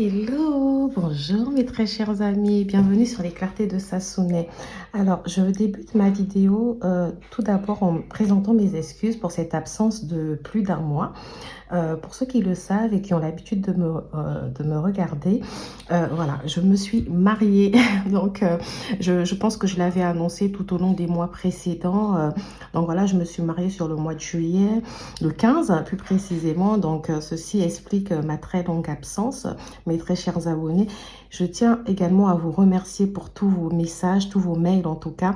Hello, bonjour mes très chers amis, bienvenue sur les clartés de Sassonet. Alors, je débute ma vidéo tout d'abord en présentant mes excuses pour cette absence de plus d'un mois. Pour ceux qui le savent et qui ont l'habitude de me regarder, voilà, je me suis mariée. Donc, je pense que je l'avais annoncé tout au long des mois précédents. Donc, voilà, je me suis mariée sur le mois de juillet, le 15 plus précisément. Donc, ceci explique ma très longue absence, mes très chers abonnés. Je tiens également à vous remercier pour tous vos messages, tous vos mails en tout cas.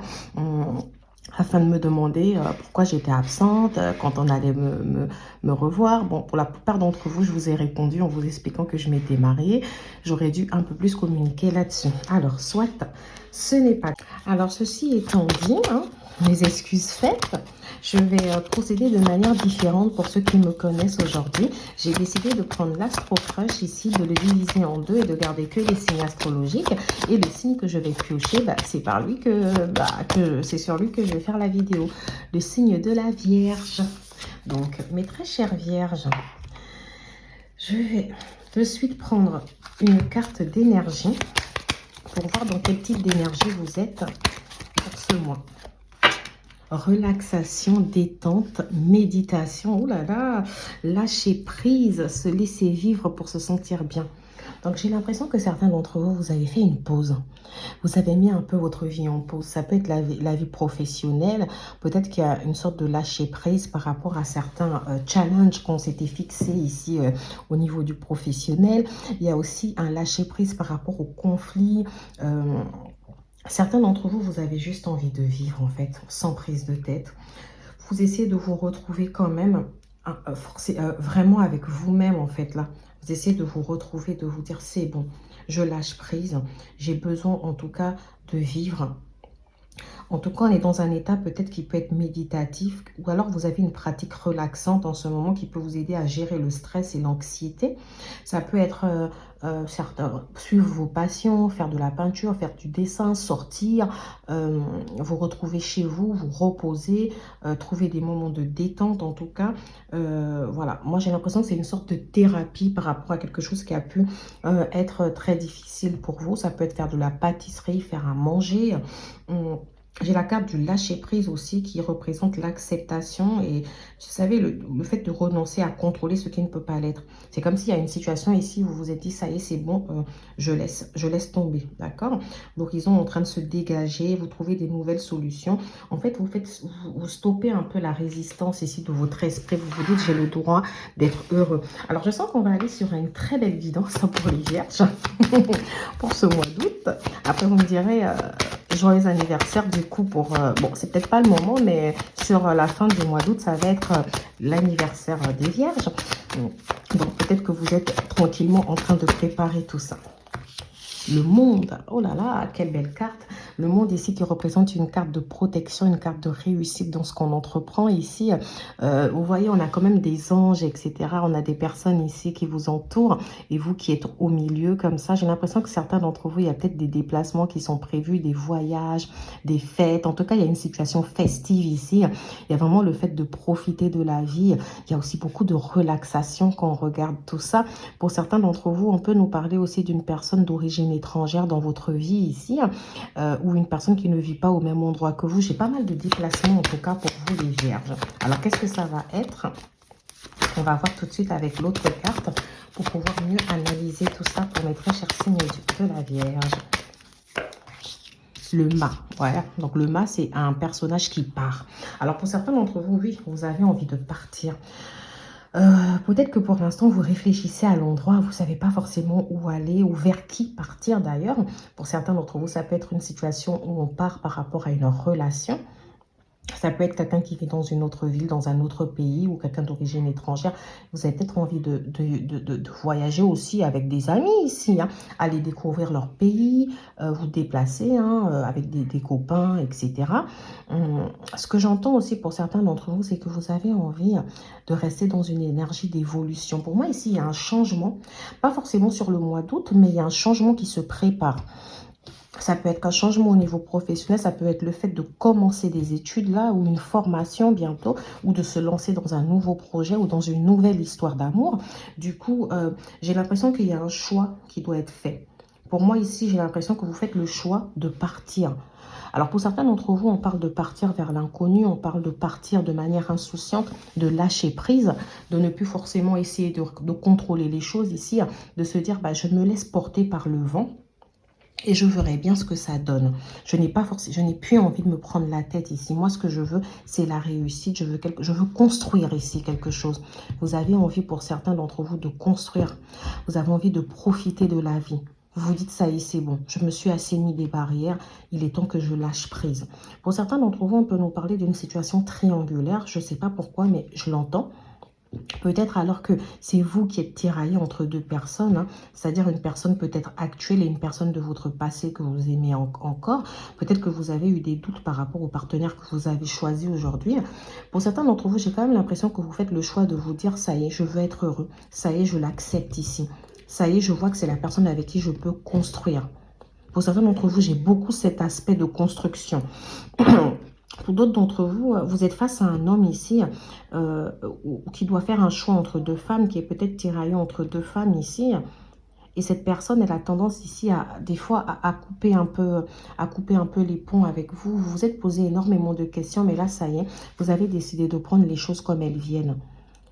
Afin de me demander pourquoi j'étais absente, quand on allait me revoir. Bon, pour la plupart d'entre vous, je vous ai répondu en vous expliquant que je m'étais mariée. J'aurais dû un peu plus communiquer là-dessus. Alors, soit, ce n'est pas... Alors, ceci étant dit, hein, mes excuses faites, je vais procéder de manière différente pour ceux qui me connaissent aujourd'hui. J'ai décidé de prendre l'Astro Crush ici, de le diviser en deux et de garder que les signes astrologiques. Et le signe que je vais piocher, c'est c'est sur lui que je vais faire la vidéo. Le signe de la Vierge. Donc, mes très chères Vierges, je vais de suite prendre une carte d'énergie pour voir dans quel type d'énergie vous êtes pour ce mois. Relaxation, détente, méditation, oh là là, lâcher prise, se laisser vivre pour se sentir bien. Donc j'ai l'impression que certains d'entre vous, vous avez fait une pause. Vous avez mis un peu votre vie en pause. Ça peut être la vie professionnelle. Peut-être qu'il y a une sorte de lâcher prise par rapport à certains challenges qu'on s'était fixés ici au niveau du professionnel. Il y a aussi un lâcher prise par rapport aux conflits. Certains d'entre vous, vous avez juste envie de vivre en fait, sans prise de tête. Vous essayez de vous retrouver quand même vraiment avec vous-même en fait là. Vous essayez de vous retrouver, de vous dire c'est bon, je lâche prise. J'ai besoin en tout cas de vivre. En tout cas, on est dans un état peut-être qui peut être méditatif ou alors vous avez une pratique relaxante en ce moment qui peut vous aider à gérer le stress et l'anxiété. Ça peut être suivre vos passions, faire de la peinture, faire du dessin, sortir, vous retrouver chez vous, vous reposer, trouver des moments de détente en tout cas. Voilà, moi j'ai l'impression que c'est une sorte de thérapie par rapport à quelque chose qui a pu être très difficile pour vous. Ça peut être faire de la pâtisserie, faire à manger. J'ai la carte du lâcher prise aussi qui représente l'acceptation et vous savez le fait de renoncer à contrôler ce qui ne peut pas l'être. C'est comme s'il y a une situation ici où vous vous êtes dit ça y est c'est bon, je laisse tomber, d'accord? L'horizon est en train de se dégager, vous trouvez des nouvelles solutions. En fait vous stoppez un peu la résistance ici de votre esprit. Vous vous dites j'ai le droit d'être heureux. Alors je sens qu'on va aller sur une très belle guidance pour les Vierges pour ce mois d'août. Après vous me direz joyeux anniversaire du coup pour... bon, c'est peut-être pas le moment, mais sur la fin du mois d'août, ça va être l'anniversaire des Vierges. Donc peut-être que vous êtes tranquillement en train de préparer tout ça. Le monde, oh là là, quelle belle carte. Le monde ici qui représente une carte de protection, une carte de réussite dans ce qu'on entreprend. Ici, vous voyez, on a quand même des anges, etc. On a des personnes ici qui vous entourent et vous qui êtes au milieu comme ça. J'ai l'impression que certains d'entre vous, il y a peut-être des déplacements qui sont prévus, des voyages, des fêtes. En tout cas, il y a une situation festive ici. Il y a vraiment le fait de profiter de la vie. Il y a aussi beaucoup de relaxation quand on regarde tout ça. Pour certains d'entre vous, on peut nous parler aussi d'une personne d'origine étrangère dans votre vie ici, ou une personne qui ne vit pas au même endroit que vous. J'ai pas mal de déplacements en tout cas pour vous les Vierges. Alors qu'est-ce que ça va être? On va voir tout de suite avec l'autre carte pour pouvoir mieux analyser tout ça pour mes très chers signes de la Vierge. Le mât, ouais. Donc le mât, c'est un personnage qui part. Alors pour certains d'entre vous, oui, vous avez envie de partir. Peut-être que pour l'instant, vous réfléchissez à l'endroit, vous ne savez pas forcément où aller ou vers qui partir d'ailleurs. Pour certains d'entre vous, ça peut être une situation où on part par rapport à une relation. Ça peut être quelqu'un qui vit dans une autre ville, dans un autre pays ou quelqu'un d'origine étrangère. Vous avez peut-être envie de voyager aussi avec des amis ici, hein, aller découvrir leur pays, vous déplacer avec des copains, etc. Ce que j'entends aussi pour certains d'entre vous, c'est que vous avez envie de rester dans une énergie d'évolution. Pour moi, ici, il y a un changement, pas forcément sur le mois d'août, mais il y a un changement qui se prépare. Ça peut être un changement au niveau professionnel, ça peut être le fait de commencer des études là, ou une formation bientôt, ou de se lancer dans un nouveau projet ou dans une nouvelle histoire d'amour. Du coup, j'ai l'impression qu'il y a un choix qui doit être fait. Pour moi ici, j'ai l'impression que vous faites le choix de partir. Alors pour certains d'entre vous, on parle de partir vers l'inconnu, on parle de partir de manière insouciante, de lâcher prise, de ne plus forcément essayer de contrôler les choses ici, de se dire bah, je me laisse porter par le vent. Et je verrai bien ce que ça donne. Je n'ai plus envie de me prendre la tête ici. Moi, ce que je veux, c'est la réussite. Je veux construire ici quelque chose. Vous avez envie, pour certains d'entre vous, de construire. Vous avez envie de profiter de la vie. Vous vous dites, ça y est, c'est bon. Je me suis assez mis des barrières. Il est temps que je lâche prise. Pour certains d'entre vous, on peut nous parler d'une situation triangulaire. Je ne sais pas pourquoi, mais je l'entends. Peut-être alors que c'est vous qui êtes tiraillé entre deux personnes, hein, c'est-à-dire une personne peut-être actuelle et une personne de votre passé que vous aimez encore. Peut-être que vous avez eu des doutes par rapport au partenaire que vous avez choisi aujourd'hui. Pour certains d'entre vous, j'ai quand même l'impression que vous faites le choix de vous dire, ça y est, je veux être heureux. Ça y est, je l'accepte ici. Ça y est, je vois que c'est la personne avec qui je peux construire. Pour certains d'entre vous, j'ai beaucoup cet aspect de construction. Pour d'autres d'entre vous, vous êtes face à un homme ici qui doit faire un choix entre deux femmes, qui est peut-être tiraillé entre deux femmes ici. Et cette personne, elle a tendance ici, des fois, à couper un peu les ponts avec vous. Vous vous êtes posé énormément de questions, mais là, ça y est, vous avez décidé de prendre les choses comme elles viennent.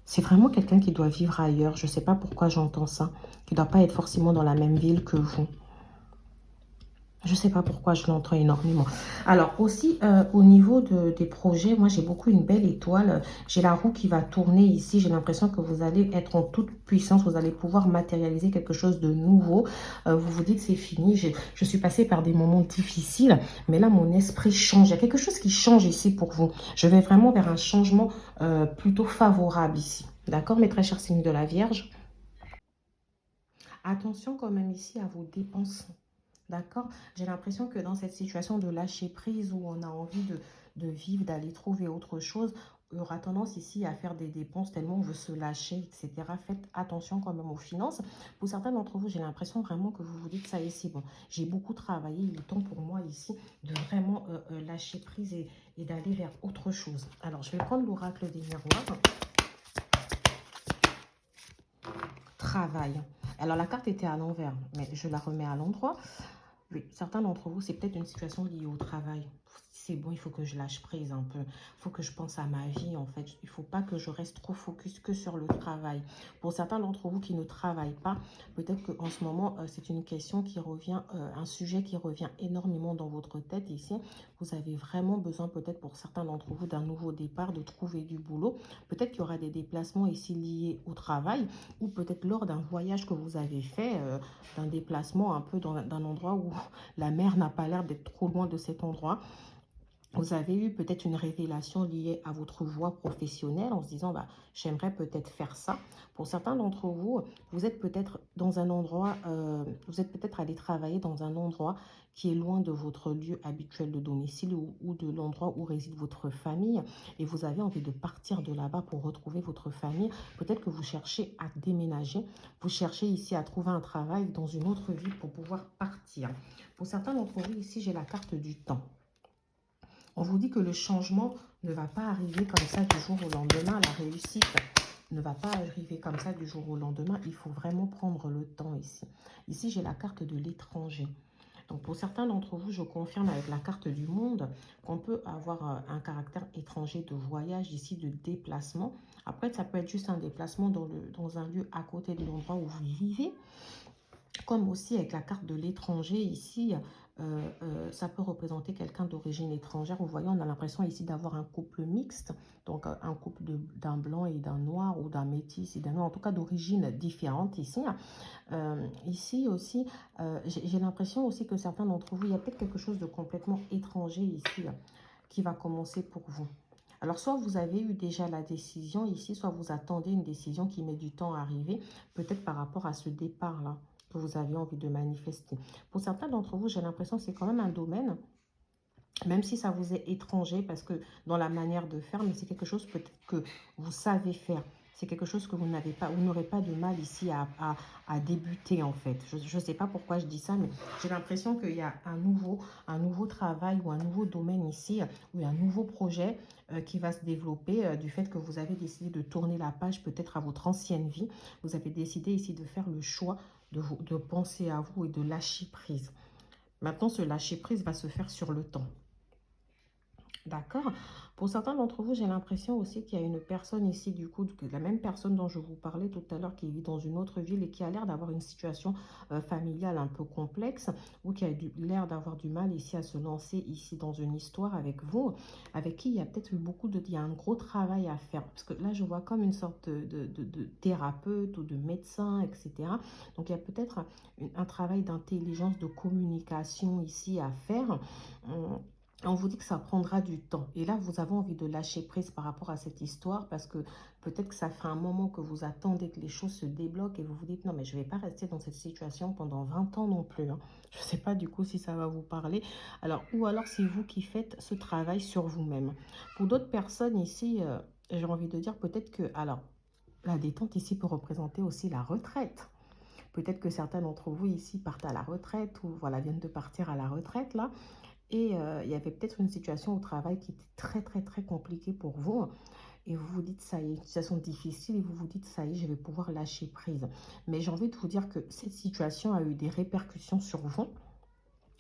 C'est vraiment quelqu'un qui doit vivre ailleurs. Je ne sais pas pourquoi j'entends ça. Qui ne doit pas être forcément dans la même ville que vous. Je ne sais pas pourquoi je l'entends énormément. Alors aussi, au niveau des projets, moi j'ai beaucoup une belle étoile. J'ai la roue qui va tourner ici. J'ai l'impression que vous allez être en toute puissance. Vous allez pouvoir matérialiser quelque chose de nouveau. Vous vous dites c'est fini. Je suis passée par des moments difficiles. Mais là, mon esprit change. Il y a quelque chose qui change ici pour vous. Je vais vraiment vers un changement plutôt favorable ici. D'accord, mes très chers signes de la Vierge? Attention quand même ici à vos dépenses. D'accord? J'ai l'impression que dans cette situation de lâcher prise où on a envie de vivre, d'aller trouver autre chose, il y aura tendance ici à faire des dépenses tellement on veut se lâcher, etc. Faites attention quand même aux finances. Pour certains d'entre vous, j'ai l'impression vraiment que vous vous dites, ça y est, c'est bon. J'ai beaucoup travaillé, il est temps pour moi ici de vraiment lâcher prise et d'aller vers autre chose. Alors, je vais prendre l'oracle des miroirs. Travail. Alors, la carte était à l'envers, mais je la remets à l'endroit. Oui, certains d'entre vous, c'est peut-être une situation liée au travail. C'est bon, il faut que je lâche prise un peu. Il faut que je pense à ma vie, en fait. Il ne faut pas que je reste trop focus que sur le travail. Pour certains d'entre vous qui ne travaillent pas, peut-être qu'en ce moment, c'est une question qui revient, un sujet qui revient énormément dans votre tête ici. Vous avez vraiment besoin, peut-être pour certains d'entre vous, d'un nouveau départ, de trouver du boulot. Peut-être qu'il y aura des déplacements ici liés au travail ou peut-être lors d'un voyage que vous avez fait, d'un déplacement un peu d'un endroit où la mer n'a pas l'air d'être trop loin de cet endroit. Vous avez eu peut-être une révélation liée à votre voie professionnelle en se disant, bah, j'aimerais peut-être faire ça. Pour certains d'entre vous, vous êtes peut-être dans un endroit, vous êtes peut-être allé travailler dans un endroit qui est loin de votre lieu habituel de domicile ou de l'endroit où réside votre famille et vous avez envie de partir de là-bas pour retrouver votre famille. Peut-être que vous cherchez à déménager, vous cherchez ici à trouver un travail dans une autre ville pour pouvoir partir. Pour certains d'entre vous, ici, j'ai la carte du temps. On vous dit que le changement ne va pas arriver comme ça du jour au lendemain. La réussite ne va pas arriver comme ça du jour au lendemain. Il faut vraiment prendre le temps ici. Ici, j'ai la carte de l'étranger. Donc, pour certains d'entre vous, je confirme avec la carte du monde qu'on peut avoir un caractère étranger de voyage ici, de déplacement. Après, ça peut être juste un déplacement dans un lieu à côté de l'endroit où vous vivez. Comme aussi avec la carte de l'étranger ici, ça peut représenter quelqu'un d'origine étrangère. Vous voyez, on a l'impression ici d'avoir un couple mixte, donc un couple d'un blanc et d'un noir, ou d'un métis et d'un noir, en tout cas d'origine différente ici. Ici aussi, j'ai l'impression aussi que certains d'entre vous, il y a peut-être quelque chose de complètement étranger ici qui va commencer pour vous. Alors, soit vous avez eu déjà la décision ici, soit vous attendez une décision qui met du temps à arriver, peut-être par rapport à ce départ-là que vous avez envie de manifester. Pour certains d'entre vous, j'ai l'impression que c'est quand même un domaine, même si ça vous est étranger, parce que dans la manière de faire, mais c'est quelque chose peut-être que vous savez faire. C'est quelque chose que vous n'avez pas, vous n'aurez pas de mal ici à débuter en fait. Je ne sais pas pourquoi je dis ça, mais j'ai l'impression qu'il y a un nouveau travail ou un nouveau domaine ici, ou un nouveau projet qui va se développer du fait que vous avez décidé de tourner la page peut-être à votre ancienne vie. Vous avez décidé ici de faire le choix de penser à vous et de lâcher prise. Maintenant, ce lâcher prise va se faire sur le temps. D'accord. Pour certains d'entre vous, j'ai l'impression aussi qu'il y a une personne ici, du coup, la même personne dont je vous parlais tout à l'heure, qui vit dans une autre ville et qui a l'air d'avoir une situation familiale un peu complexe, ou qui a l'air d'avoir du mal ici à se lancer ici dans une histoire avec vous, avec qui il y a peut-être eu il y a un gros travail à faire. Parce que là, je vois comme une sorte de thérapeute ou de médecin, etc. Donc, il y a peut-être un travail d'intelligence, de communication ici à faire. On vous dit que ça prendra du temps. Et là, vous avez envie de lâcher prise par rapport à cette histoire parce que peut-être que ça fait un moment que vous attendez que les choses se débloquent et vous vous dites non, mais je ne vais pas rester dans cette situation pendant 20 ans non plus. Hein. Je ne sais pas du coup si ça va vous parler. Alors, ou alors c'est vous qui faites ce travail sur vous-même. Pour d'autres personnes ici, j'ai envie de dire peut-être que, alors, la détente ici peut représenter aussi la retraite. Peut-être que certains d'entre vous ici partent à la retraite ou voilà, viennent de partir à la retraite là. Et il y avait peut-être une situation au travail qui était très, très, très compliquée pour vous. Et vous vous dites, ça y est, une situation difficile. Et vous vous dites, ça y est, je vais pouvoir lâcher prise. Mais j'ai envie de vous dire que cette situation a eu des répercussions sur vous.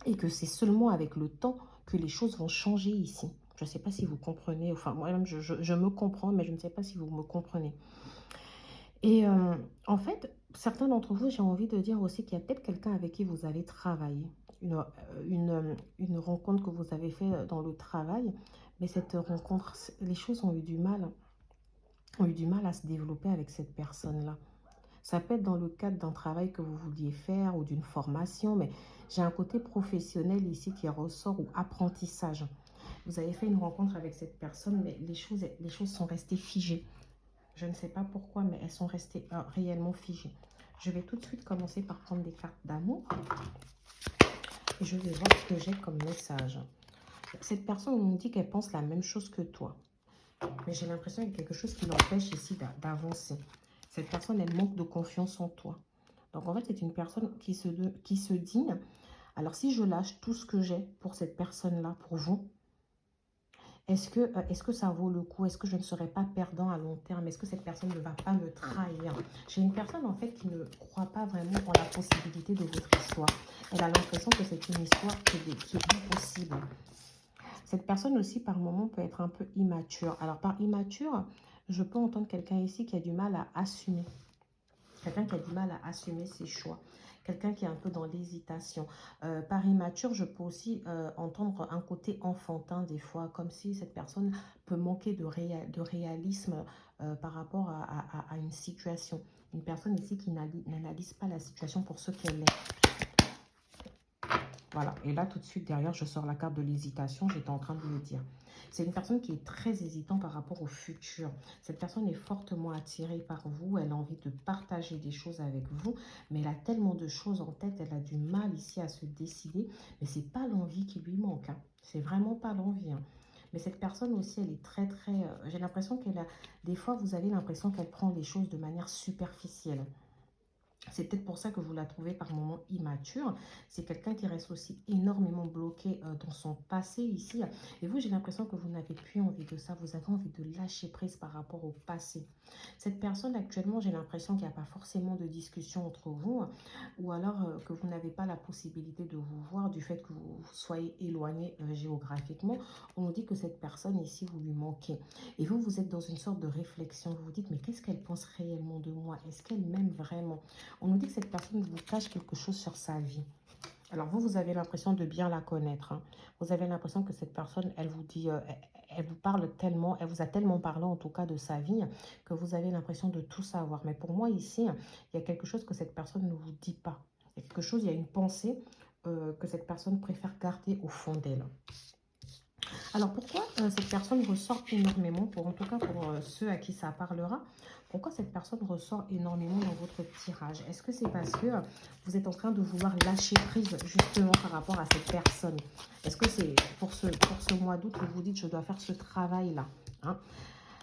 Et que c'est seulement avec le temps que les choses vont changer ici. Je ne sais pas si vous comprenez. Enfin, moi-même, je me comprends, mais je ne sais pas si vous me comprenez. Et en fait, certains d'entre vous, j'ai envie de dire aussi qu'il y a peut-être quelqu'un avec qui vous avez travaillé, une rencontre que vous avez fait dans le travail, mais cette rencontre, les choses ont eu du mal à se développer avec cette personne-là. Ça peut être dans le cadre d'un travail que vous vouliez faire ou d'une formation, mais j'ai un côté professionnel ici qui ressort ou apprentissage. Vous avez fait une rencontre avec cette personne, mais les choses sont restées figées. Je ne sais pas pourquoi, mais elles sont restées réellement figées. Je vais tout de suite commencer par prendre des cartes d'amour. Et je vais voir ce que j'ai comme message. Cette personne, on nous dit qu'elle pense la même chose que toi. Mais j'ai l'impression qu'il y a quelque chose qui l'empêche ici d'avancer. Cette personne, elle manque de confiance en toi. Donc en fait, c'est une personne qui se dit, alors si je lâche tout ce que j'ai pour cette personne-là, pour vous, est-ce que ça vaut le coup? Est-ce que je ne serai pas perdant à long terme? Est-ce que cette personne ne va pas me trahir? J'ai une personne en fait qui ne croit pas vraiment en la possibilité de votre histoire. Elle a l'impression que c'est une histoire qui est impossible. Cette personne aussi par moment peut être un peu immature. Alors par immature, je peux entendre quelqu'un ici qui a du mal à assumer. Quelqu'un qui a du mal à assumer ses choix. Quelqu'un qui est un peu dans l'hésitation. Par immature, je peux aussi entendre un côté enfantin des fois, comme si cette personne peut manquer de réalisme par rapport à une situation. Une personne ici qui n'analyse pas la situation pour ce qu'elle est. Voilà, et là tout de suite derrière, je sors la carte de l'hésitation, j'étais en train de le dire. C'est une personne qui est très hésitante par rapport au futur. Cette personne est fortement attirée par vous, elle a envie de partager des choses avec vous, mais elle a tellement de choses en tête, elle a du mal ici à se décider, mais c'est pas l'envie qui lui manque, hein. C'est vraiment pas l'envie, hein. Mais cette personne aussi, elle est très, très... j'ai l'impression qu'elle a... Des fois, vous avez l'impression qu'elle prend les choses de manière superficielle. C'est peut-être pour ça que vous la trouvez par moments immature. C'est quelqu'un qui reste aussi énormément bloqué dans son passé ici. Et vous, j'ai l'impression que vous n'avez plus envie de ça. Vous avez envie de lâcher prise par rapport au passé. Cette personne, actuellement, j'ai l'impression qu'il n'y a pas forcément de discussion entre vous. Ou alors que vous n'avez pas la possibilité de vous voir du fait que vous soyez éloigné géographiquement. On nous dit que cette personne ici, vous lui manquez. Et vous, vous êtes dans une sorte de réflexion. Vous vous dites, mais qu'est-ce qu'elle pense réellement de moi? Est-ce qu'elle m'aime vraiment? On nous dit que cette personne vous cache quelque chose sur sa vie. Alors vous avez l'impression de bien la connaître, hein. Vous avez l'impression que cette personne, elle vous dit, elle vous parle tellement, elle vous a tellement parlé en tout cas de sa vie, que vous avez l'impression de tout savoir. Mais pour moi ici, il y a quelque chose que cette personne ne vous dit pas. Il y a quelque chose, il y a une pensée que cette personne préfère garder au fond d'elle. Alors pourquoi cette personne ressort énormément, en tout cas pour ceux à qui ça parlera, pourquoi cette personne ressort énormément dans votre tirage? Est-ce que c'est parce que vous êtes en train de vouloir lâcher prise justement par rapport à cette personne? Est-ce que c'est pour ce mois d'août que vous dites je dois faire ce travail-là, hein?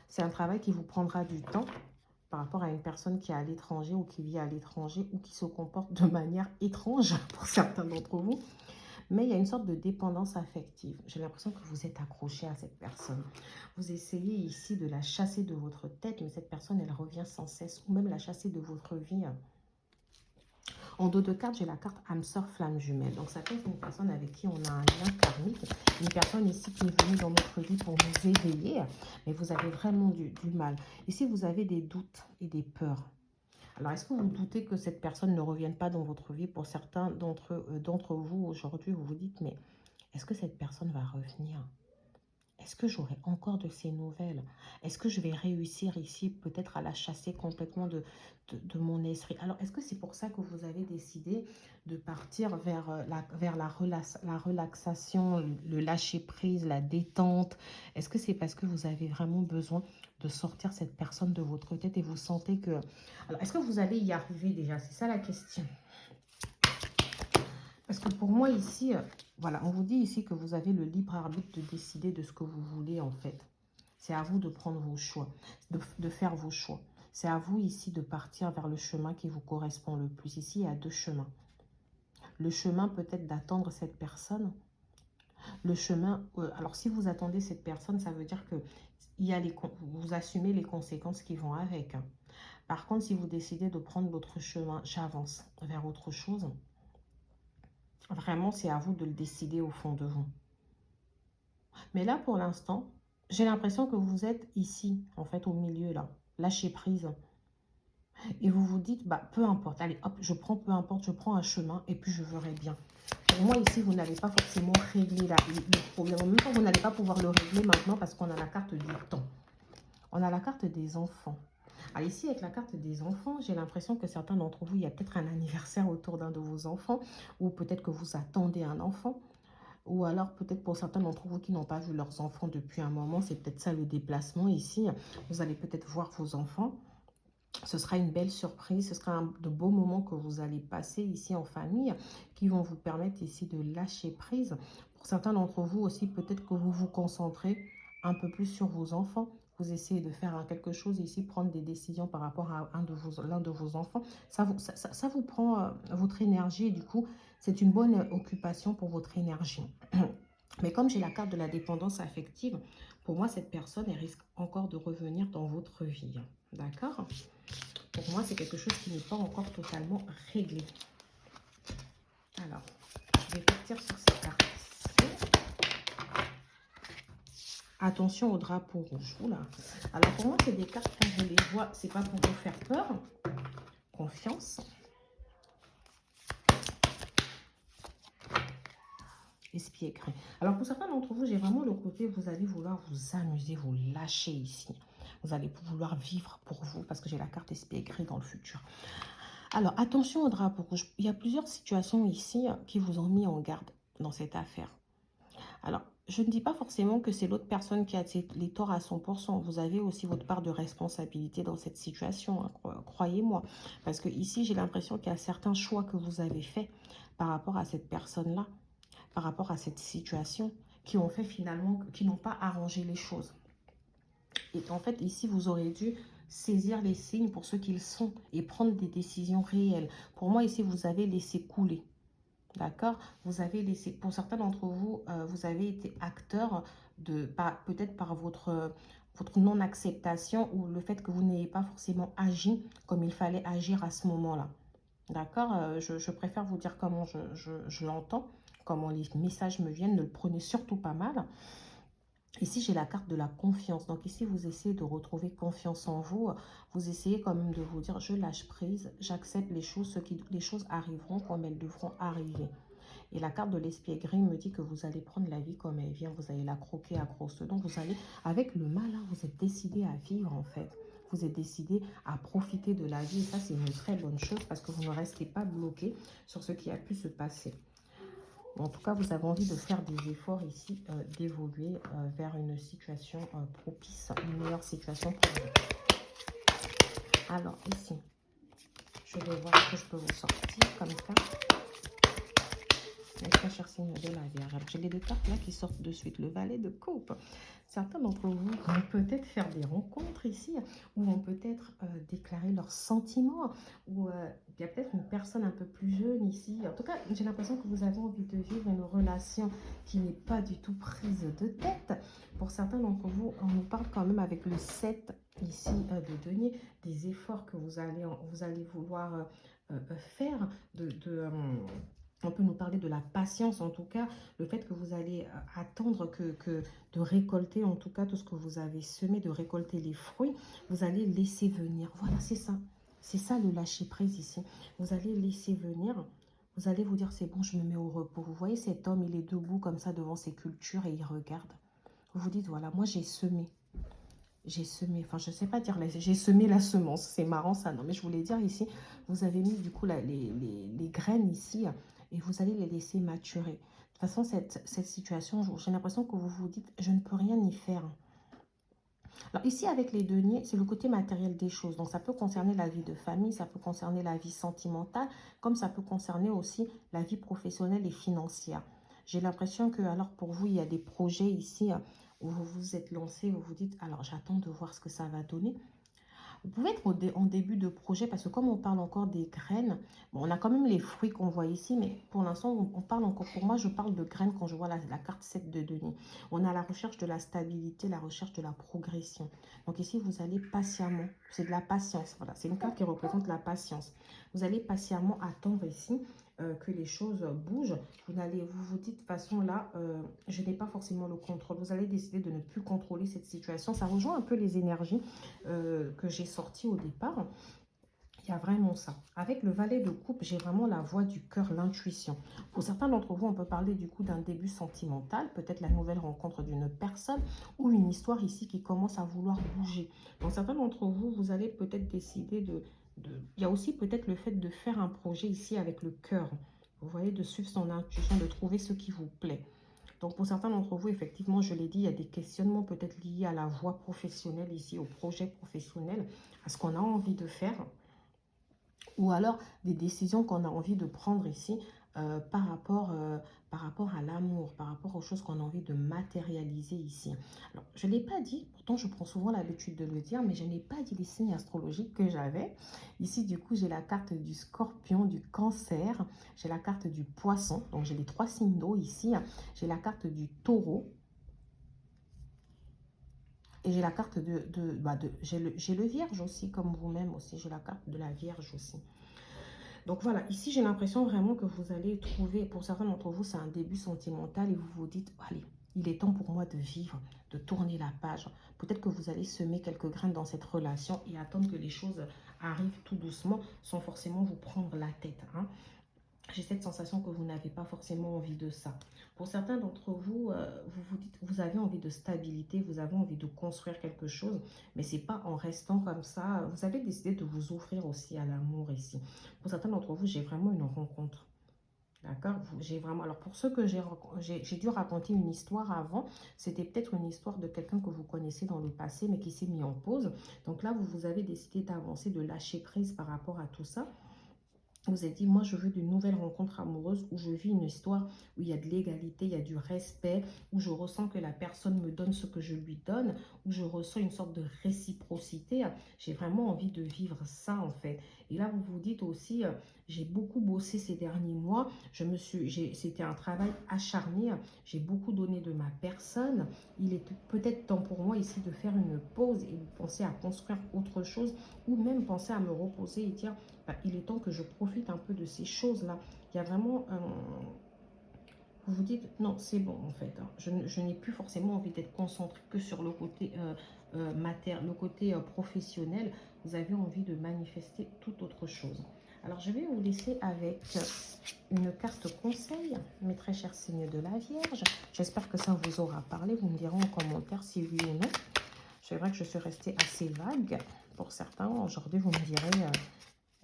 C'est un travail qui vous prendra du temps. par rapport à une personne qui est à l'étranger ou qui vit à l'étranger ou qui se comporte de manière étrange pour certains d'entre vous. Mais il y a une sorte de dépendance affective. J'ai l'impression que vous êtes accroché à cette personne. Vous essayez ici de la chasser de votre tête, mais cette personne, elle revient sans cesse. Ou même la chasser de votre vie. En dos de carte, j'ai la carte âme sœur flamme jumelle. Donc, ça peut être une personne avec qui on a un lien karmique. Une personne ici qui est venue dans notre vie pour nous éveiller. Mais vous avez vraiment du mal. Ici, vous avez des doutes et des peurs. Alors, est-ce que vous doutez que cette personne ne revienne pas dans votre vie? Pour certains d'entre vous, aujourd'hui, vous vous dites, mais est-ce que cette personne va revenir? Est-ce que j'aurai encore de ces nouvelles? Est-ce que je vais réussir ici peut-être à la chasser complètement de mon esprit? Alors, est-ce que c'est pour ça que vous avez décidé de partir vers la relaxation, le lâcher-prise, la détente? Est-ce que c'est parce que vous avez vraiment besoin de sortir cette personne de votre tête et vous sentez que... Alors, est-ce que vous allez y arriver déjà? C'est ça la question. Parce que pour moi ici, voilà, on vous dit ici que vous avez le libre arbitre de décider de ce que vous voulez en fait. C'est à vous de prendre vos choix, de faire vos choix. C'est à vous ici de partir vers le chemin qui vous correspond le plus. Ici, il y a deux chemins. Le chemin peut-être d'attendre cette personne. Le chemin, alors si vous attendez cette personne, ça veut dire que vous assumez les conséquences qui vont avec. Par contre, si vous décidez de prendre l'autre chemin, j'avance vers autre chose. Vraiment, c'est à vous de le décider au fond de vous. Mais là, pour l'instant, j'ai l'impression que vous êtes ici, en fait, au milieu, là. Lâchez prise. Et vous vous dites, bah, peu importe. Allez, hop, peu importe, je prends un chemin et puis je verrai bien. Pour moi, ici, vous n'allez pas forcément régler le problème. En même temps, vous n'allez pas pouvoir le régler maintenant parce qu'on a la carte du temps. On a la carte des enfants. Alors ici, avec la carte des enfants, j'ai l'impression que certains d'entre vous, il y a peut-être un anniversaire autour d'un de vos enfants ou peut-être que vous attendez un enfant. Ou alors peut-être pour certains d'entre vous qui n'ont pas vu leurs enfants depuis un moment, c'est peut-être ça le déplacement ici. Vous allez peut-être voir vos enfants. Ce sera une belle surprise, ce sera de beaux moments que vous allez passer ici en famille qui vont vous permettre ici de lâcher prise. Pour certains d'entre vous aussi, peut-être que vous vous concentrez un peu plus sur vos enfants. Vous essayez de faire quelque chose ici, prendre des décisions par rapport à l'un de vos enfants. Ça vous prend votre énergie et du coup, c'est une bonne occupation pour votre énergie. Mais comme j'ai la carte de la dépendance affective, pour moi, cette personne, elle risque encore de revenir dans votre vie. D'accord? Pour moi, c'est quelque chose qui n'est pas encore totalement réglé. Alors, je vais partir sur cette carte. Attention au drapeau rouge. Oula. Alors, pour moi, c'est des cartes, quand je les vois, c'est pas pour vous faire peur. Confiance. Espièglerie. Alors, pour certains d'entre vous, j'ai vraiment le côté, vous allez vouloir vous amuser, vous lâcher ici. Vous allez vouloir vivre pour vous parce que j'ai la carte espièglerie dans le futur. Alors, attention au drapeau rouge. Il y a plusieurs situations ici qui vous ont mis en garde dans cette affaire. Alors, je ne dis pas forcément que c'est l'autre personne qui a les torts à 100%. Vous avez aussi votre part de responsabilité dans cette situation, hein, croyez-moi. Parce que ici, j'ai l'impression qu'il y a certains choix que vous avez faits par rapport à cette personne-là, par rapport à cette situation, qui ont fait finalement, qui n'ont pas arrangé les choses. Et en fait, ici, vous aurez dû saisir les signes pour ce qu'ils sont et prendre des décisions réelles. Pour moi, ici, vous avez laissé couler. D'accord? Vous avez laissé, pour certains d'entre vous, vous avez été acteur peut-être par votre non-acceptation ou le fait que vous n'ayez pas forcément agi comme il fallait agir à ce moment-là. D'accord? Je préfère vous dire comment je l'entends, comment les messages me viennent. Ne le prenez surtout pas mal. Ici, j'ai la carte de la confiance. Donc ici, vous essayez de retrouver confiance en vous. Vous essayez quand même de vous dire, je lâche prise, j'accepte les choses. Les choses arriveront comme elles devront arriver. Et la carte de l'espièglerie me dit que vous allez prendre la vie comme elle vient. Vous allez la croquer à grosses dents. Vous allez, avec le malin, vous êtes décidé à vivre en fait. Vous êtes décidé à profiter de la vie. Et ça, c'est une très bonne chose parce que vous ne restez pas bloqué sur ce qui a pu se passer. En tout cas, vous avez envie de faire des efforts ici, d'évoluer vers une situation propice, une meilleure situation pour vous. Alors, ici, je vais voir ce que je peux vous sortir comme ça. mes très chers signes de la Vierge. Alors, j'ai les deux cartes là qui sortent de suite. Le valet de coupe. Certains d'entre vous vont peut-être faire des rencontres ici, ou vont peut-être déclarer leurs sentiments, ou il y a peut-être une personne un peu plus jeune ici. En tout cas, j'ai l'impression que vous avez envie de vivre une relation qui n'est pas du tout prise de tête. Pour certains d'entre vous, on nous parle quand même avec le 7 ici de denier, des efforts que vous allez vouloir faire, on peut nous parler de la patience, en tout cas, le fait que vous allez attendre de récolter, en tout cas, tout ce que vous avez semé, de récolter les fruits, vous allez laisser venir. Voilà, c'est ça. C'est ça le lâcher-prise ici. Vous allez laisser venir, vous allez vous dire, c'est bon, je me mets au repos. Vous voyez cet homme, il est debout comme ça devant ses cultures et il regarde. Vous vous dites, voilà, moi j'ai semé. J'ai semé, enfin je ne sais pas dire, j'ai semé la semence, c'est marrant ça, non mais je voulais dire ici, vous avez mis du coup les graines ici et vous allez les laisser maturer. De toute façon, cette situation, j'ai l'impression que vous vous dites, je ne peux rien y faire. Alors ici avec les deniers, c'est le côté matériel des choses, donc ça peut concerner la vie de famille, ça peut concerner la vie sentimentale, comme ça peut concerner aussi la vie professionnelle et financière. J'ai l'impression que, alors pour vous, il y a des projets ici où vous vous êtes lancé, vous vous dites, alors j'attends de voir ce que ça va donner. Vous pouvez être en début de projet parce que comme on parle encore des graines, bon, on a quand même les fruits qu'on voit ici, mais pour l'instant, on parle encore, pour moi, je parle de graines quand je vois la carte 7 de denier. On a la recherche de la stabilité, la recherche de la progression. Donc ici, vous allez patiemment, c'est de la patience, voilà, c'est une carte qui représente la patience. Vous allez patiemment attendre ici que les choses bougent. Vous vous dites de toute façon là, je n'ai pas forcément le contrôle. Vous allez décider de ne plus contrôler cette situation. Ça rejoint un peu les énergies que j'ai sorties au départ. Il y a vraiment ça. Avec le valet de coupe, j'ai vraiment la voix du cœur, l'intuition. Pour certains d'entre vous, on peut parler du coup d'un début sentimental, peut-être la nouvelle rencontre d'une personne ou une histoire ici qui commence à vouloir bouger. Dans certains d'entre vous, vous allez peut-être décider Il y a aussi peut-être le fait de faire un projet ici avec le cœur. Vous voyez, de suivre son intuition, de trouver ce qui vous plaît. Donc, pour certains d'entre vous, effectivement, je l'ai dit, il y a des questionnements peut-être liés à la voie professionnelle ici, au projet professionnel, à ce qu'on a envie de faire, ou alors des décisions qu'on a envie de prendre ici par rapport à l'amour, par rapport aux choses qu'on a envie de matérialiser ici. Alors, je ne l'ai pas dit, pourtant je prends souvent l'habitude de le dire, mais je n'ai pas dit les signes astrologiques que j'avais. Ici, du coup, j'ai la carte du scorpion, du cancer, j'ai la carte du poisson, donc j'ai les 3 signes d'eau ici, j'ai la carte du taureau, et j'ai la carte j'ai le vierge aussi, comme vous-même aussi, j'ai la carte de la vierge aussi. Donc voilà, ici j'ai l'impression vraiment que vous allez trouver, pour certains d'entre vous, c'est un début sentimental et vous vous dites, allez, il est temps pour moi de vivre, de tourner la page. Peut-être que vous allez semer quelques graines dans cette relation et attendre que les choses arrivent tout doucement sans forcément vous prendre la tête, hein. J'ai cette sensation que vous n'avez pas forcément envie de ça. Pour certains d'entre vous, vous vous dites, vous avez envie de stabilité, vous avez envie de construire quelque chose, mais c'est pas en restant comme ça. Vous avez décidé de vous offrir aussi à l'amour ici. Pour certains d'entre vous, j'ai vraiment une rencontre. D'accord? J'ai vraiment. Alors, pour ceux que j'ai dû raconter une histoire avant, c'était peut-être une histoire de quelqu'un que vous connaissez dans le passé, mais qui s'est mis en pause. Donc là, vous avez décidé d'avancer, de lâcher prise par rapport à tout ça. Vous avez dit, moi je veux d'une nouvelle rencontre amoureuse où je vis une histoire où il y a de l'égalité, il y a du respect, où je ressens que la personne me donne ce que je lui donne, où je ressens une sorte de réciprocité. J'ai vraiment envie de vivre ça en fait. Et là, vous vous dites aussi, j'ai beaucoup bossé ces derniers mois, c'était un travail acharné, j'ai beaucoup donné de ma personne. Il est peut-être temps pour moi ici de faire une pause et de penser à construire autre chose ou même penser à me reposer et dire, bah, il est temps que je profite un peu de ces choses-là. Il y a vraiment vous vous dites, non, c'est bon en fait, hein. Je n'ai plus forcément envie d'être concentré que sur le côté le côté professionnel. Vous avez envie de manifester toute autre chose. Alors, je vais vous laisser avec une carte conseil, mes très chers signes de la Vierge. J'espère que ça vous aura parlé. Vous me direz en commentaire si oui ou non. C'est vrai que je suis restée assez vague pour certains. Aujourd'hui, vous me direz,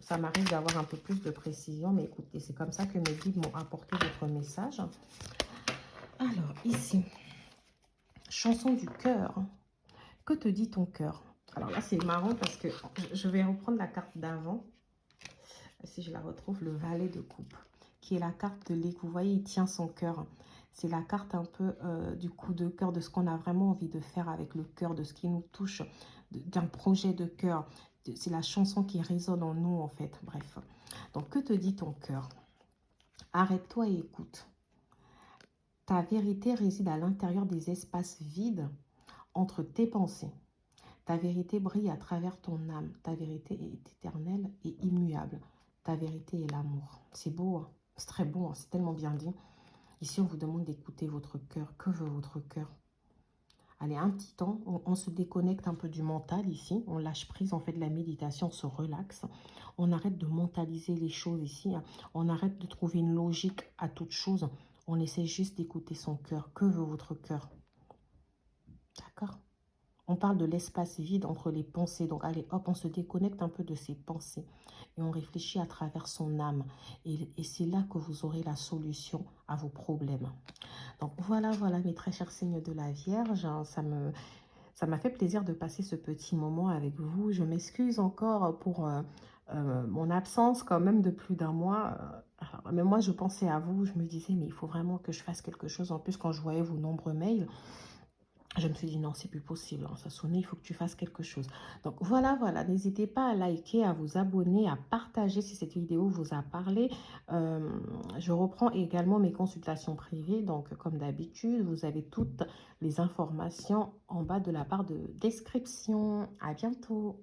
ça m'arrive d'avoir un peu plus de précision. Mais écoutez, c'est comme ça que mes guides m'ont apporté votre message. Alors, ici, chanson du cœur. Que te dit ton cœur? Alors là, c'est marrant parce que je vais reprendre la carte d'avant. Si je la retrouve, le valet de coupe, qui est la carte de l'écho. Vous voyez, il tient son cœur. C'est la carte un peu du coup de cœur, de ce qu'on a vraiment envie de faire avec le cœur, de ce qui nous touche, d'un projet de cœur. C'est la chanson qui résonne en nous, en fait. Bref. Donc, que te dit ton cœur? Arrête-toi et écoute. Ta vérité réside à l'intérieur des espaces vides entre tes pensées. Ta vérité brille à travers ton âme. Ta vérité est éternelle et immuable. Ta vérité est l'amour. C'est beau, hein, c'est très beau, hein, c'est tellement bien dit. Ici, on vous demande d'écouter votre cœur. Que veut votre cœur? Allez, un petit temps, on se déconnecte un peu du mental ici. On lâche prise, on fait de la méditation, on se relaxe. On arrête de mentaliser les choses ici, hein. On arrête de trouver une logique à toute chose. On essaie juste d'écouter son cœur. Que veut votre cœur? D'accord? On parle de l'espace vide entre les pensées. Donc, allez, hop, on se déconnecte un peu de ses pensées. Et on réfléchit à travers son âme. Et c'est là que vous aurez la solution à vos problèmes. Donc, voilà, voilà, mes très chers signes de la Vierge. Hein, ça m'a fait plaisir de passer ce petit moment avec vous. Je m'excuse encore pour mon absence quand même de plus d'un mois. Mais moi, je pensais à vous. Je me disais, mais il faut vraiment que je fasse quelque chose. En plus, quand je voyais vos nombreux mails, je me suis dit non, c'est plus possible, hein, ça sonnait, il faut que tu fasses quelque chose. Donc voilà, voilà, n'hésitez pas à liker, à vous abonner, à partager si cette vidéo vous a parlé. Je reprends également mes consultations privées, donc comme d'habitude, vous avez toutes les informations en bas de la barre de description. À bientôt.